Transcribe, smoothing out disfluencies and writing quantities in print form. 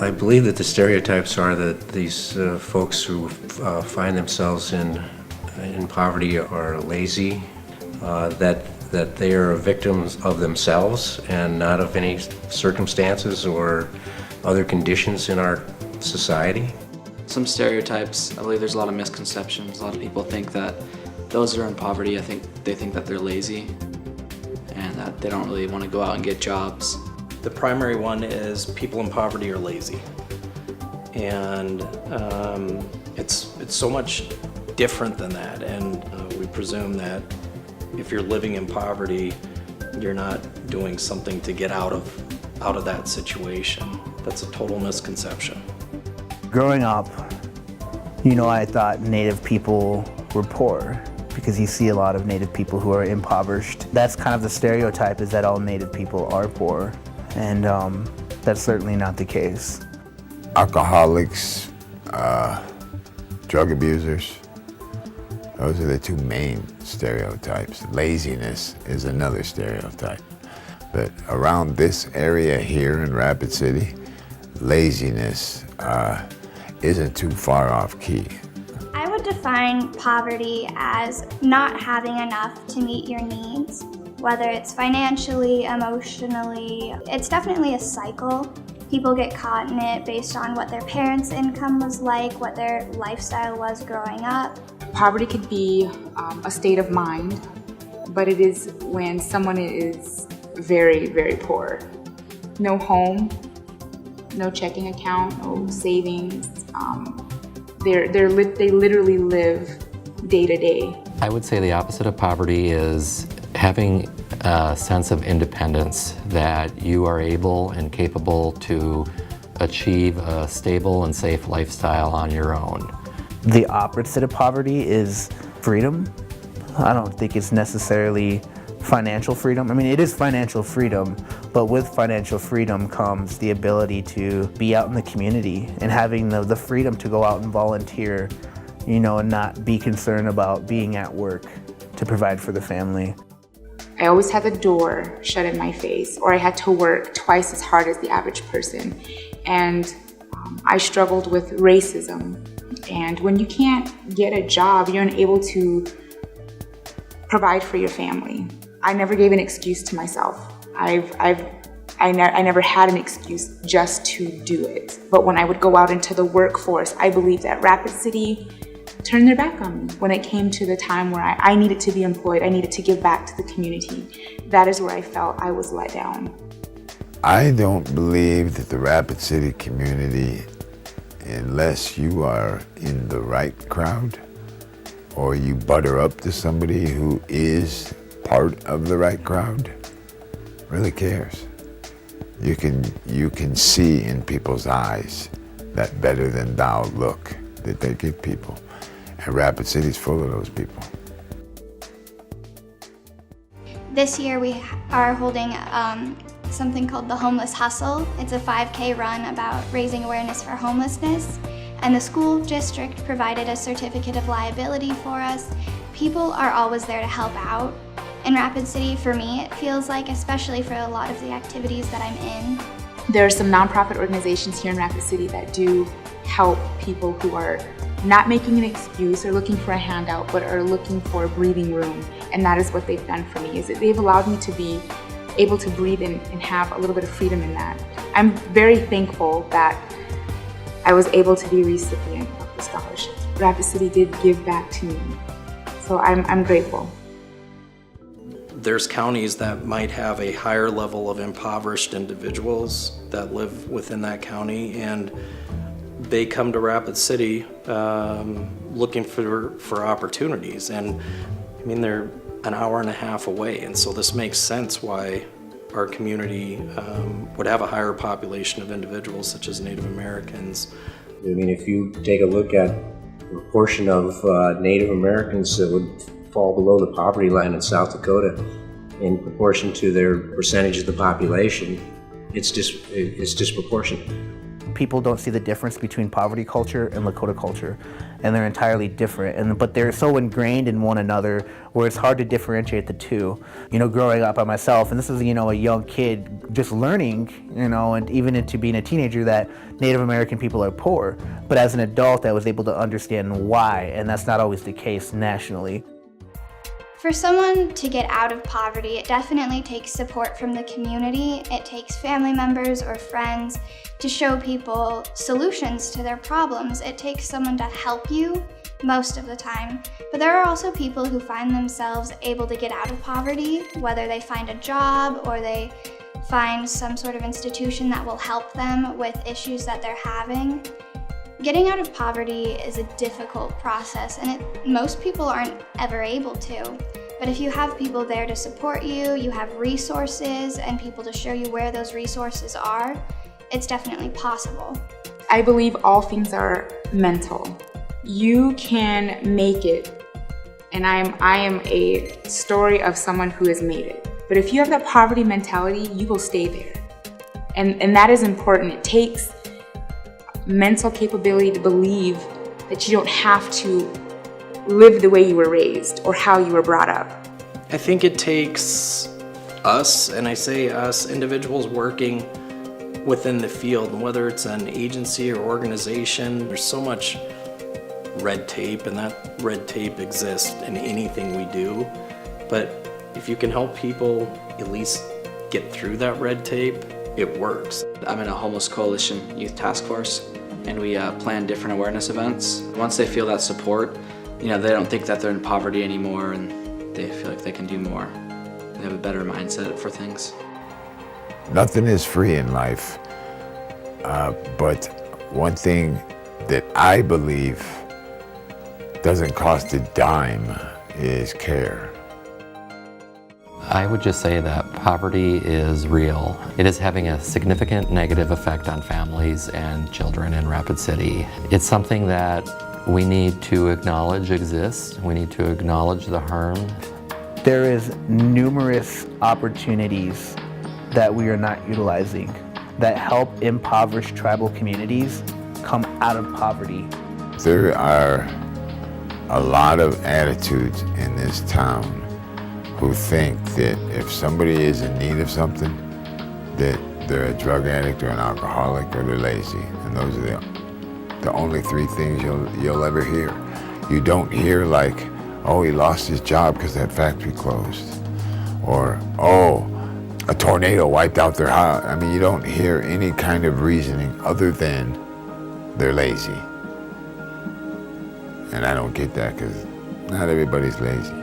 I believe that the stereotypes are that these folks who find themselves in poverty are lazy, that they are victims of themselves and not of any circumstances or other conditions in our society. Some stereotypes, I believe there's a lot of misconceptions. A lot of people think that those that are in poverty, they think that they're lazy and that they don't really want to go out and get jobs. The primary one is people in poverty are lazy. And it's so much different than that. And we presume that if you're living in poverty, you're not doing something to get out of that situation. That's a total misconception. Growing up, I thought Native people were poor because you see a lot of Native people who are impoverished. That's kind of the stereotype, is that all Native people are poor, and that's certainly not the case. Alcoholics, drug abusers, those are the two main stereotypes. Laziness is another stereotype. But around this area here in Rapid City, laziness isn't too far off key. I would define poverty as not having enough to meet your needs, whether it's financially, emotionally. It's definitely a cycle. People get caught in it based on what their parents' income was like, what their lifestyle was growing up. Poverty could be a state of mind, but it is when someone is very, very poor. No home, no checking account, no savings. They literally live day to day. I would say the opposite of poverty is having a sense of independence, that you are able and capable to achieve a stable and safe lifestyle on your own. The opposite of poverty is freedom. I don't think it's necessarily financial freedom. I mean, it is financial freedom, but with financial freedom comes the ability to be out in the community and having the freedom to go out and volunteer, and not be concerned about being at work to provide for the family. I always had the door shut in my face, or I had to work twice as hard as the average person. And I struggled with racism. And when you can't get a job, you're unable to provide for your family. I never gave an excuse to myself. I never had an excuse just to do it. But when I would go out into the workforce, I believed that Rapid City turned their back on me when it came to the time where I needed to be employed. I needed to give back to the community. That is where I felt I was let down. I don't believe that the Rapid City community, unless you are in the right crowd or you butter up to somebody who is part of the right crowd, really cares. You can see in people's eyes that better than thou look that they give people. And Rapid City's full of those people. This year we are holding something called the Homeless Hustle. It's a 5K run about raising awareness for homelessness. And the school district provided a certificate of liability for us. People are always there to help out. In Rapid City, for me, it feels like, especially for a lot of the activities that I'm in. There are some nonprofit organizations here in Rapid City that do help people who are not making an excuse or looking for a handout, but are looking for a breathing room. And that is what they've done for me, is that they've allowed me to be able to breathe and have a little bit of freedom in that. I'm very thankful that I was able to be a recipient of the scholarship. Rapid City did give back to me, so I'm grateful. There's counties that might have a higher level of impoverished individuals that live within that county, and they come to Rapid City looking for opportunities. And I mean, they're an hour and a half away, and so this makes sense why our community would have a higher population of individuals such as Native Americans. I mean, if you take a look at the proportion of Native Americans that would fall below the poverty line in South Dakota in proportion to their percentage of the population, it's disproportionate. people don't see the difference between poverty culture and Lakota culture, and they're entirely different. But they're so ingrained in one another where it's hard to differentiate the two. Growing up by myself, and this is a young kid just learning, and even into being a teenager, that Native American people are poor. But as an adult, I was able to understand why, and that's not always the case nationally. For someone to get out of poverty, it definitely takes support from the community. It takes family members or friends to show people solutions to their problems. It takes someone to help you most of the time. But there are also people who find themselves able to get out of poverty, whether they find a job or they find some sort of institution that will help them with issues that they're having. Getting out of poverty is a difficult process, and most people aren't ever able to. But if you have people there to support you, you have resources and people to show you where those resources are, it's definitely possible. I believe all things are mental. You can make it, and I am a story of someone who has made it. But if you have that poverty mentality, you will stay there. And that is important. It takes mental capability to believe that you don't have to live the way you were raised or how you were brought up. I think it takes us, and I say us, individuals working within the field, and whether it's an agency or organization, there's so much red tape, and that red tape exists in anything we do. But if you can help people at least get through that red tape, it works. I'm in a homeless coalition youth task force, and we plan different awareness events. Once they feel that support, they don't think that they're in poverty anymore, and they feel like they can do more. They have a better mindset for things. Nothing is free in life, but one thing that I believe doesn't cost a dime is care. I would just say that poverty is real. It is having a significant negative effect on families and children in Rapid City. It's something that we need to acknowledge exists. We need to acknowledge the harm. There is numerous opportunities that we are not utilizing that help impoverished tribal communities come out of poverty. There are a lot of attitudes in this town who think that if somebody is in need of something, that they're a drug addict or an alcoholic or they're lazy. And those are the only three things you'll ever hear. You don't hear like, oh, he lost his job because that factory closed. Or, oh, a tornado wiped out their house. I mean, you don't hear any kind of reasoning other than they're lazy. And I don't get that because not everybody's lazy.